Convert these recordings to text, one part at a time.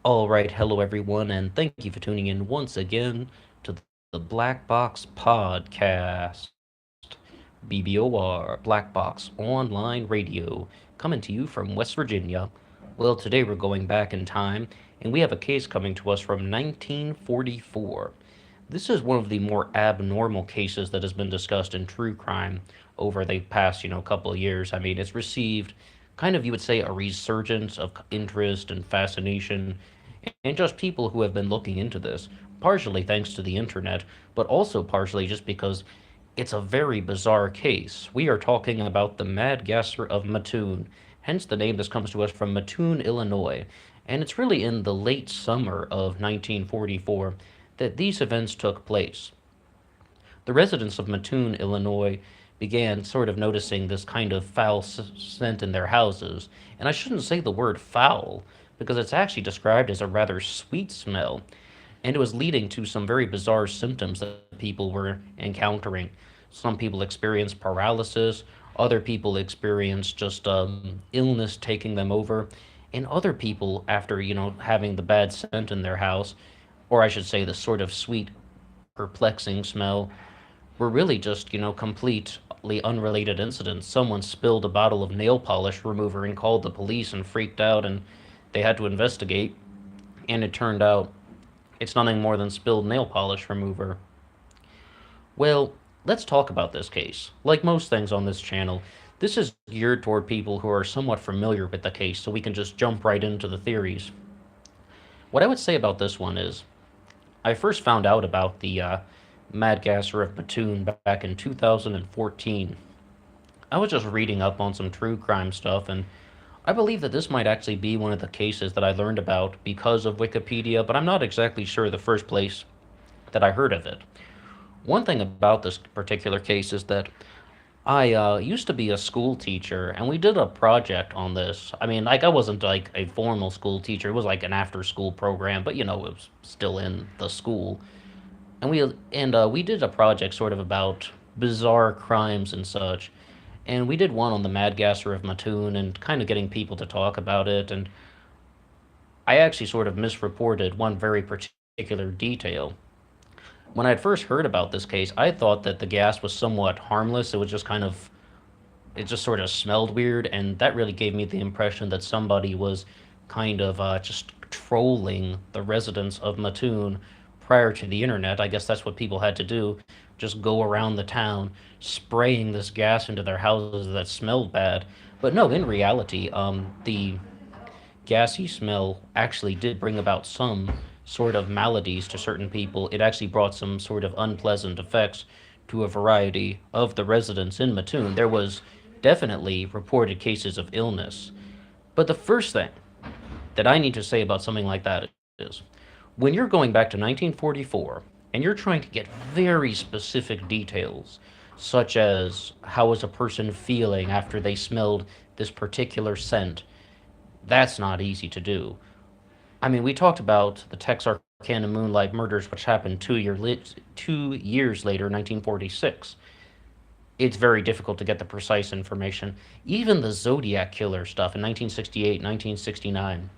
All right, hello everyone, and thank you for tuning in once again to the Black Box Podcast. BBOR, Black Box Online Radio, coming to you from West Virginia. Well, today we're going back in time, and we have a case coming to us from 1944. This is one of the more abnormal cases that has been discussed in true crime over the past, couple of years. I mean, it's received kind of, you would say, a resurgence of interest and fascination, and just people who have been looking into this, partially thanks to the internet, but also partially just because it's a very bizarre case. We are talking about the Mad Gasser of Mattoon, hence the name. This comes to us from Mattoon, Illinois, and it's really in the late summer of 1944 that these events took place. The residents of Mattoon, Illinois, began sort of noticing this kind of foul scent in their houses. And I shouldn't say the word foul, because it's actually described as a rather sweet smell. And it was leading to some very bizarre symptoms that people were encountering. Some people experienced paralysis, other people experienced just illness taking them over, and other people, after, having the bad scent in their house, or I should say the sort of sweet, perplexing smell, were really just, completely unrelated incidents. Someone spilled a bottle of nail polish remover and called the police and freaked out, and they had to investigate. And it turned out it's nothing more than spilled nail polish remover. Well, let's talk about this case. Like most things on this channel, this is geared toward people who are somewhat familiar with the case, so we can just jump right into the theories. What I would say about this one is I first found out about the Mad Gasser of Mattoon back in 2014. I was just reading up on some true crime stuff, and I believe that this might actually be one of the cases that I learned about because of Wikipedia, but I'm not exactly sure the first place that I heard of it. One thing about this particular case is that I used to be a school teacher, and we did a project on this. I mean, like, I wasn't like a formal school teacher, it was like an after school program, but it was still in the school. And we did a project sort of about bizarre crimes and such. And we did one on the Mad Gasser of Mattoon and kind of getting people to talk about it. And I actually sort of misreported one very particular detail. When I had first heard about this case, I thought that the gas was somewhat harmless. It just sort of smelled weird. And that really gave me the impression that somebody was kind of just trolling the residents of Mattoon prior to the internet. I guess that's what people had to do, just go around the town spraying this gas into their houses that smelled bad. But no, in reality, the gassy smell actually did bring about some sort of maladies to certain people. It actually brought some sort of unpleasant effects to a variety of the residents in Mattoon. There was definitely reported cases of illness. But the first thing that I need to say about something like that is when you're going back to 1944 and you're trying to get very specific details, such as how was a person feeling after they smelled this particular scent, that's not easy to do. I mean, we talked about the Texarkana Moonlight murders, which happened 2 years later, 1946. It's very difficult to get the precise information. Even the Zodiac Killer stuff in 1968, 1969.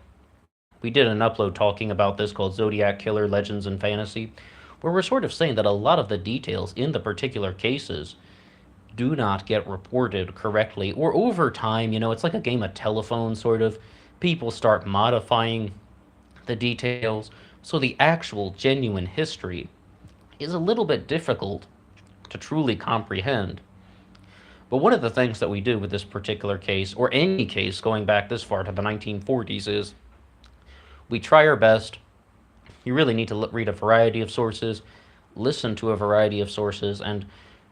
We did an upload talking about this called Zodiac Killer Legends and Fantasy, where we're sort of saying that a lot of the details in the particular cases do not get reported correctly, or over time, it's like a game of telephone, sort of. People start modifying the details, so the actual genuine history is a little bit difficult to truly comprehend. But one of the things that we do with this particular case, or any case going back this far to the 1940s, is we try our best. You really need to read a variety of sources, listen to a variety of sources, and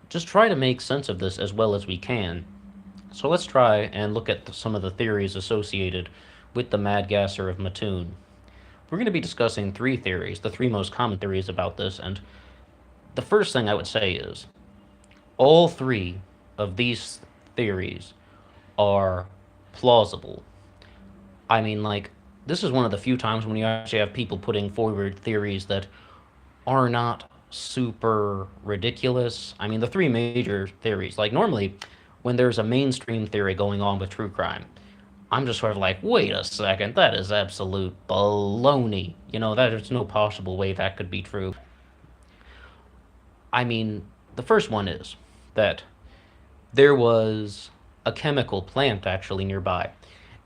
just try to make sense of this as well as we can. So let's try and look at some of the theories associated with the Mad Gasser of Mattoon. We're going to be discussing three theories, the three most common theories about this, and the first thing I would say is all three of these theories are plausible. I mean, like, this is one of the few times when you actually have people putting forward theories that are not super ridiculous. I mean, the three major theories, like, normally when there's a mainstream theory going on with true crime, I'm just sort of like, wait a second, that is absolute baloney. There's no possible way that could be true. I mean, the first one is that there was a chemical plant actually nearby.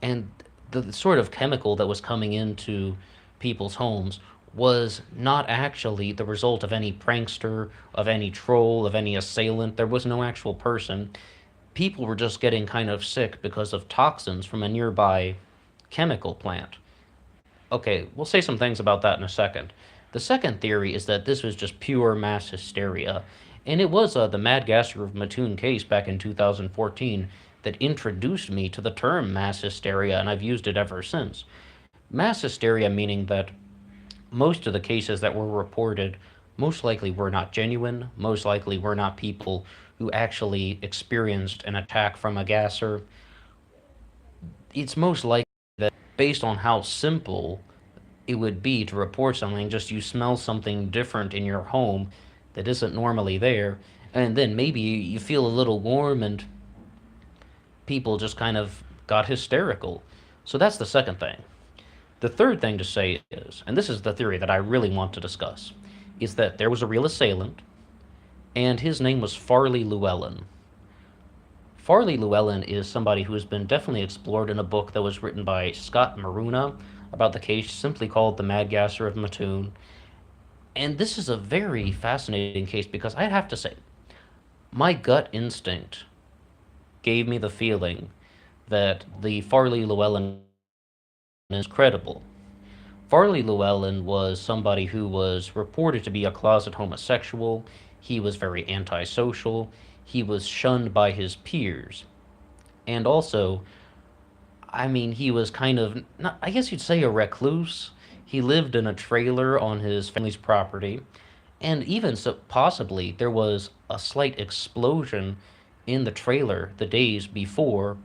And the sort of chemical that was coming into people's homes was not actually the result of any prankster, of any troll, of any assailant. There was no actual person. People were just getting kind of sick because of toxins from a nearby chemical plant. Okay, we'll say some things about that in a second. The second theory is that this was just pure mass hysteria, and it was the Mad Gasser of Mattoon case back in 2014 that introduced me to the term mass hysteria, and I've used it ever since. Mass hysteria meaning that most of the cases that were reported most likely were not genuine, most likely were not people who actually experienced an attack from a gasser. It's most likely that based on how simple it would be to report something, just you smell something different in your home that isn't normally there, and then maybe you feel a little warm and people just kind of got hysterical. So that's the second thing. The third thing to say is, and this is the theory that I really want to discuss, is that there was a real assailant, and his name was Farley Llewellyn. Farley Llewellyn is somebody who has been definitely explored in a book that was written by Scott Maruna about the case simply called The Mad Gasser of Mattoon. And this is a very fascinating case because I have to say, my gut instinct gave me the feeling that the Farley Llewellyn is credible. Farley Llewellyn was somebody who was reported to be a closet homosexual. He was very antisocial. He was shunned by his peers. And also, I mean, he was kind of, not, I guess you'd say a recluse. He lived in a trailer on his family's property. And even so, possibly, there was a slight explosion in the trailer the days before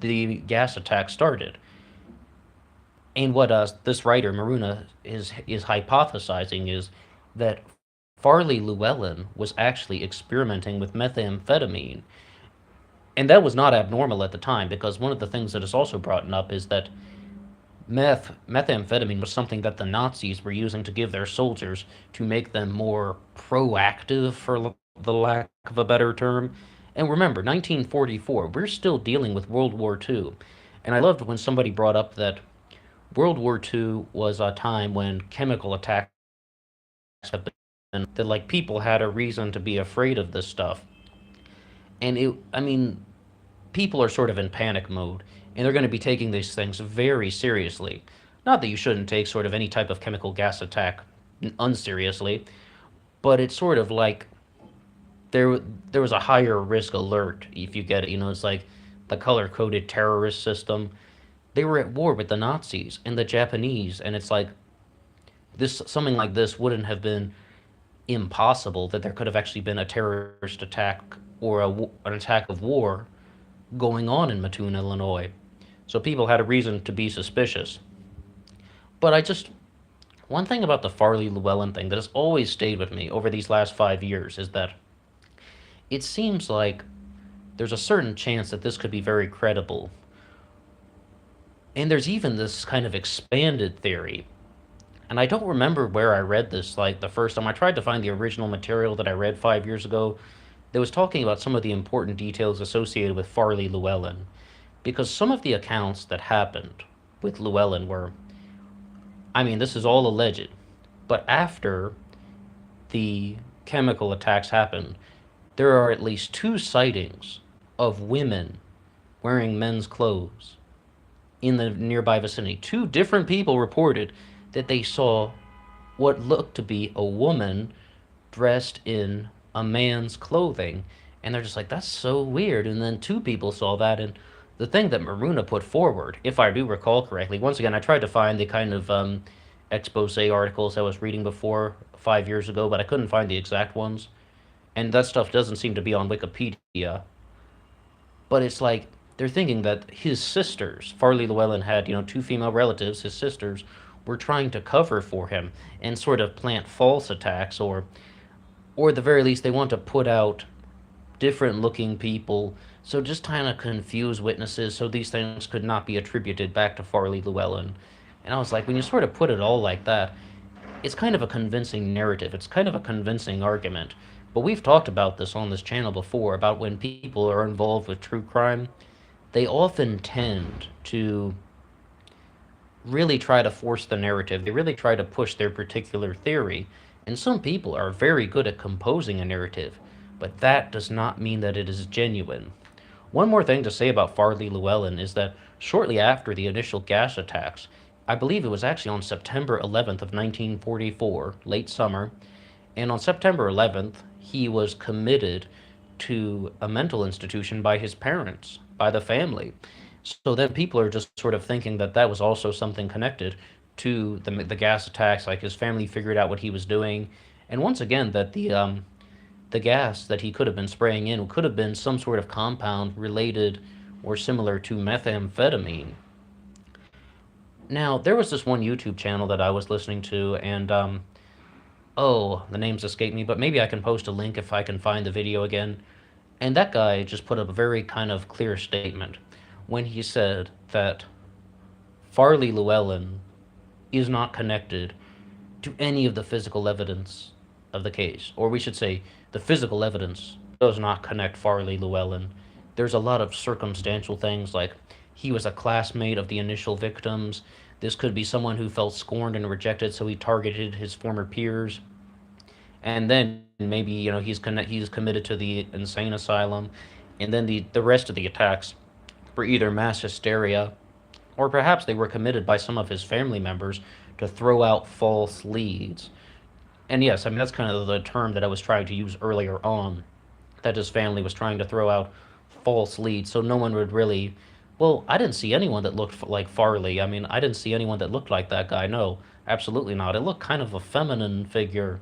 the gas attack started. And what this writer Maruna is hypothesizing is that Farley Llewellyn was actually experimenting with methamphetamine, and that was not abnormal at the time because one of the things that is also brought up is that methamphetamine was something that the Nazis were using to give their soldiers to make them more proactive, for the lack of a better term. And remember, 1944, we're still dealing with World War II. And I loved when somebody brought up that World War II was a time when chemical attacks have been, that like people had a reason to be afraid of this stuff. And I mean, people are sort of in panic mode, and they're going to be taking these things very seriously. Not that you shouldn't take sort of any type of chemical gas attack unseriously, but it's sort of like there there was a higher risk alert if you get it. It's like the color coded terrorist system. They were at war with the Nazis and the Japanese, and it's like this something like this wouldn't have been impossible that there could have actually been a terrorist attack or an attack of war going on in Mattoon, Illinois. So people had a reason to be suspicious. But one thing about the Farley Llewellyn thing that has always stayed with me over these last 5 years is that it seems like there's a certain chance that this could be very credible. And there's even this kind of expanded theory. And I don't remember where I read this like the first time. I tried to find the original material that I read 5 years ago that was talking about some of the important details associated with Farley Llewellyn. Because some of the accounts that happened with Llewellyn were, I mean, this is all alleged, but after the chemical attacks happened, there are at least two sightings of women wearing men's clothes in the nearby vicinity. Two different people reported that they saw what looked to be a woman dressed in a man's clothing. And they're just like, that's so weird. And then two people saw that. And the thing that Maruna put forward, if I do recall correctly, once again, I tried to find the kind of expose articles I was reading before 5 years ago, but I couldn't find the exact ones. And that stuff doesn't seem to be on Wikipedia. But it's like, they're thinking that his sisters, Farley Llewellyn had, two female relatives, his sisters, were trying to cover for him and sort of plant false attacks, or at the very least, they want to put out different looking people, so just kind of confuse witnesses so these things could not be attributed back to Farley Llewellyn. And I was like, when you sort of put it all like that, it's kind of a convincing narrative. It's kind of a convincing argument. But we've talked about this on this channel before about when people are involved with true crime, they often tend to really try to force the narrative. They really try to push their particular theory. And some people are very good at composing a narrative, but that does not mean that it is genuine. One more thing to say about Farley Llewellyn is that shortly after the initial gas attacks, I believe it was actually on September 11th of 1944, late summer, and on September 11th, he was committed to a mental institution by his parents, by the family. So then people are just sort of thinking that that was also something connected to the gas attacks, like his family figured out what he was doing. And once again, that the gas that he could have been spraying in could have been some sort of compound related or similar to methamphetamine. Now, there was this one YouTube channel that I was listening to, and oh, the names escape me, but maybe I can post a link if I can find the video again. And that guy just put up a very kind of clear statement when he said that Farley Llewellyn is not connected to any of the physical evidence of the case. Or we should say, the physical evidence does not connect Farley Llewellyn. There's a lot of circumstantial things like he was a classmate of the initial victims. This could be someone who felt scorned and rejected, so he targeted his former peers. And then maybe he's committed to the insane asylum, and then the rest of the attacks were either mass hysteria, or perhaps they were committed by some of his family members to throw out false leads. And yes, I mean that's kind of the term that I was trying to use earlier on, that his family was trying to throw out false leads so no one would really. Well, I didn't see anyone that looked like Farley. I mean, I didn't see anyone that looked like that guy. No, absolutely not. It looked kind of a feminine figure.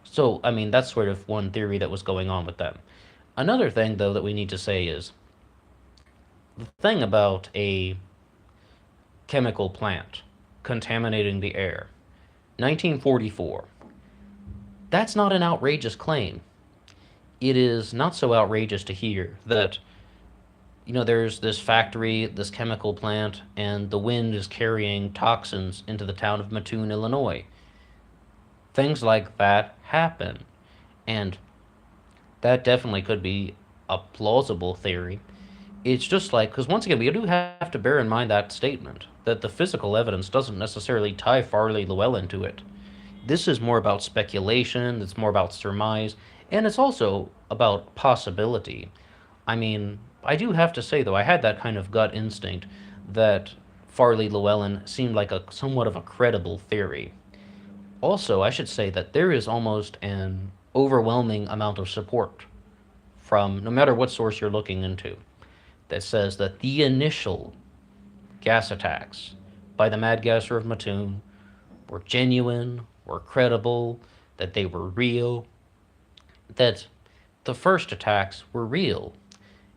So, I mean, that's sort of one theory that was going on with them. Another thing, though, that we need to say is the thing about a chemical plant contaminating the air. 1944. That's not an outrageous claim. It is not so outrageous to hear that, there's this factory, this chemical plant, and the wind is carrying toxins into the town of Mattoon, Illinois. Things like that happen. And that definitely could be a plausible theory. It's just like, because once again, we do have to bear in mind that statement that the physical evidence doesn't necessarily tie Farley Llewellyn to it. This is more about speculation, it's more about surmise, and it's also about possibility. I mean, I do have to say, though, I had that kind of gut instinct that Farley Llewellyn seemed like a somewhat of a credible theory. Also, I should say that there is almost an overwhelming amount of support from no matter what source you're looking into that says that the initial gas attacks by the Mad Gasser of Mattoon were genuine, were credible, that they were real, that the first attacks were real,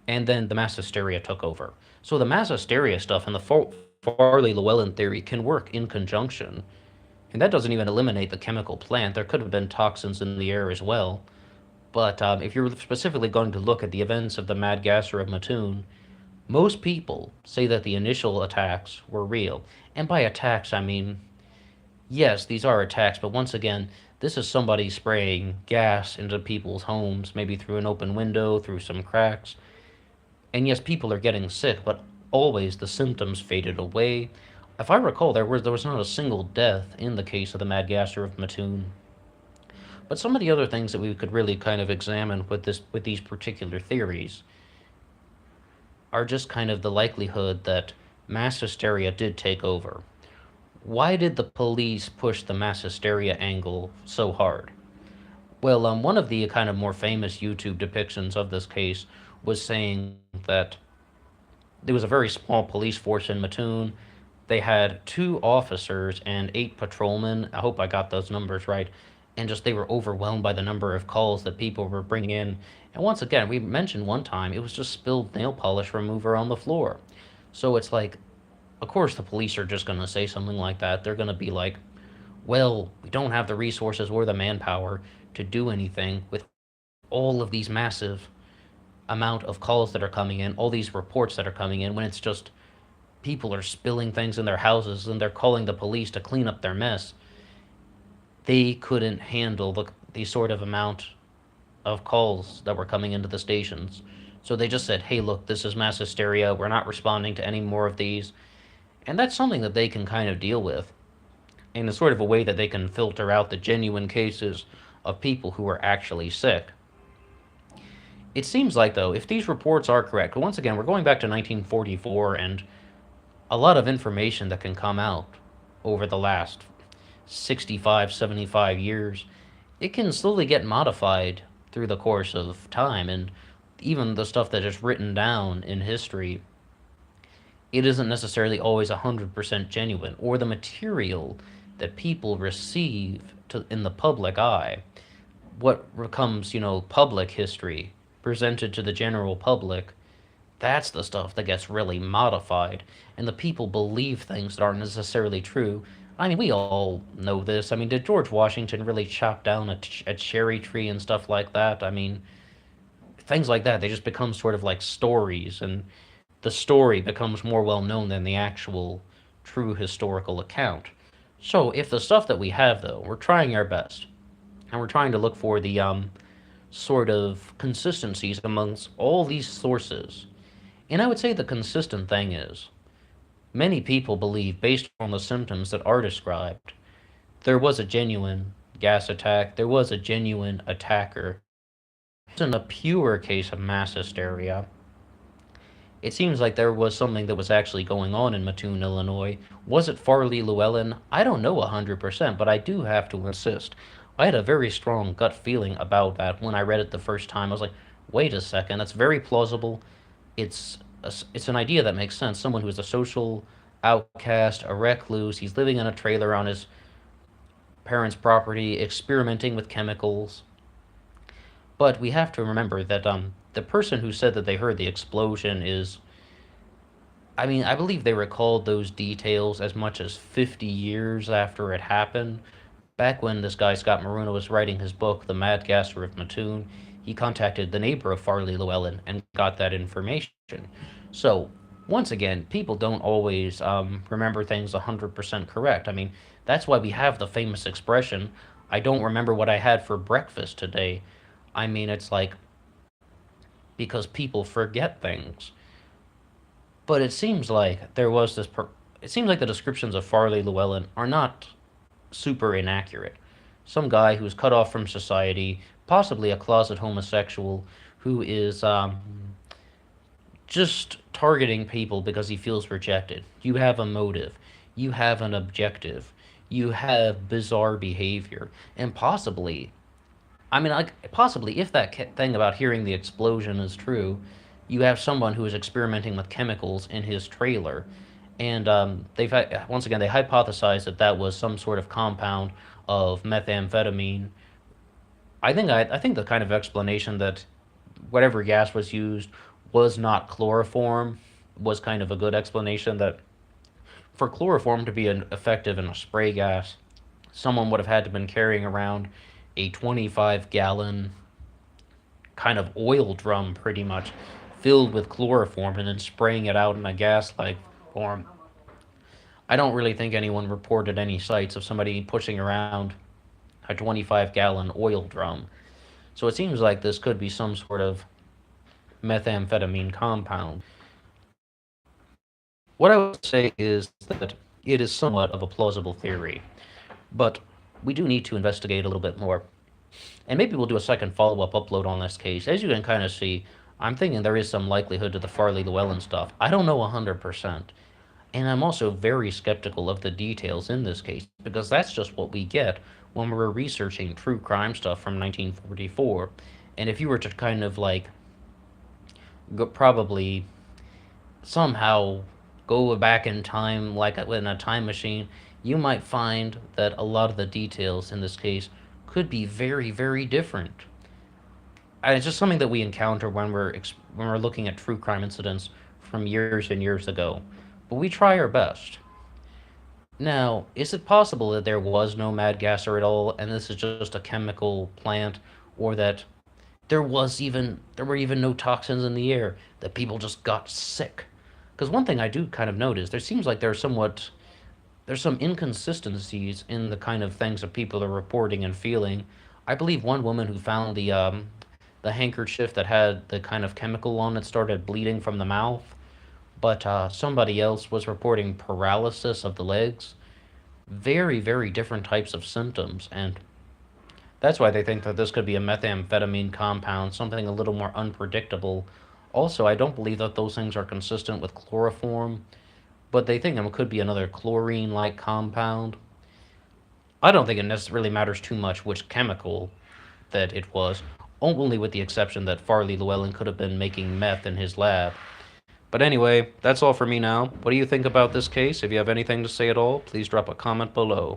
and then the mass hysteria took over. So the mass hysteria stuff and the Farley Llewellyn theory can work in conjunction. And that doesn't even eliminate the chemical plant. There could have been toxins in the air as well. But if you're specifically going to look at the events of the Mad Gasser of Mattoon, most people say that the initial attacks were real. And by attacks, I mean, yes, these are attacks, but once again, this is somebody spraying gas into people's homes, maybe through an open window, through some cracks. And yes, people are getting sick, but always the symptoms faded away. If I recall, there was not a single death in the case of the Mad Gasser of Mattoon. But some of the other things that we could really kind of examine with these particular theories are just kind of the likelihood that mass hysteria did take over. Why did the police push the mass hysteria angle so hard? Well, one of the kind of more famous YouTube depictions of this case was saying that there was a very small police force in Mattoon. They had 2 officers and 8 patrolmen. I hope I got those numbers right. And just they were overwhelmed by the number of calls that people were bringing in. And once again, we mentioned one time it was just spilled nail polish remover on the floor. So it's like, of course the police are just going to say something like that. They're going to be like, well, we don't have the resources or the manpower to do anything with all of these massive amount of calls that are coming in, all these reports that are coming in, when it's just people are spilling things in their houses and they're calling the police to clean up their mess. They couldn't handle the sort of amount of calls that were coming into the stations. So they just said, hey, look, this is mass hysteria. We're not responding to any more of these. And that's something that they can kind of deal with in a sort of a way that they can filter out the genuine cases of people who are actually sick. It seems like, though, if these reports are correct, once again, we're going back to 1944 and a lot of information that can come out over the last 65, 75 years, it can slowly get modified through the course of time. And even the stuff that is written down in history, it isn't necessarily always 100% genuine, or the material that people receive in the public eye, what becomes, public history presented to the general public, that's the stuff that gets really modified, and the people believe things that aren't necessarily true. I mean, we all know this. I mean, did George Washington really chop down a cherry tree and stuff like that? I mean, things like that, they just become sort of like stories, and the story becomes more well known than the actual true historical account. So, if the stuff that we have, though, we're trying our best, and we're trying to look for the sort of consistencies amongst all these sources. And I would say the consistent thing is many people believe, based on the symptoms that are described, there was a genuine gas attack, there was a genuine attacker. It wasn't a pure case of mass hysteria. It seems like there was something that was actually going on in Mattoon, Illinois. Was it Farley Llewellyn? I don't know 100%, but I do have to insist. I had a very strong gut feeling about that when I read it the first time. I was like, wait a second, that's very plausible. It's an idea that makes sense. Someone who is a social outcast, a recluse, he's living in a trailer on his parents' property, experimenting with chemicals. But we have to remember that the person who said that they heard the explosion is, I mean, I believe they recalled those details as much as 50 years after it happened. Back when this guy Scott Maruna was writing his book, The Mad Gasser of Mattoon, he contacted the neighbor of Farley Llewellyn and got that information. So, once again, people don't always remember things 100% correct. I mean, that's why we have the famous expression, I don't remember what I had for breakfast today. I mean, it's like because people forget things. But it seems like there was this. It seems like the descriptions of Farley Llewellyn are not super inaccurate. Some guy who's cut off from society, possibly a closet homosexual, who is just targeting people because he feels rejected. You have a motive, you have an objective, you have bizarre behavior, and possibly, I mean, like, possibly, if that thing about hearing the explosion is true, you have someone who is experimenting with chemicals in his trailer, and they've once again they hypothesized that that was some sort of compound of methamphetamine. I think the kind of explanation that whatever gas was used was not chloroform was kind of a good explanation. That for chloroform to be effective in a spray gas, someone would have had to have been carrying around a 25-gallon kind of oil drum, pretty much, filled with chloroform and then spraying it out in a gas-like form. I don't really think anyone reported any sights of somebody pushing around a 25-gallon oil drum. So it seems like this could be some sort of methamphetamine compound. What I would say is that it is somewhat of a plausible theory, but we do need to investigate a little bit more. And maybe we'll do a second follow-up upload on this case. As you can kind of see, I'm thinking there is some likelihood to the Farley Llewellyn stuff. I don't know 100%. And I'm also very skeptical of the details in this case, because that's just what we get when we're researching true crime stuff from 1944. And if you were to kind of like probably somehow go back in time, like in a time machine, you might find that a lot of the details in this case could be very, very different. And it's just something that we encounter when we're looking at true crime incidents from years and years ago. But we try our best. Now, is it possible that there was no Mad Gasser at all, and this is just a chemical plant, or that there were even no toxins in the air, that people just got sick. Because one thing I do kind of notice, there seems like there's some inconsistencies in the kind of things that people are reporting and feeling. I believe one woman who found the handkerchief that had the kind of chemical on it started bleeding from the mouth, but somebody else was reporting paralysis of the legs. Very, very different types of symptoms, and that's why they think that this could be a methamphetamine compound, something a little more unpredictable. Also, I don't believe that those things are consistent with chloroform, but they think it could be another chlorine like compound. I don't think it necessarily matters too much which chemical that it was, only with the exception that Farley Llewellyn could have been making meth in his lab. But anyway, that's all for me now. What do you think about this case? If you have anything to say at all, please drop a comment below.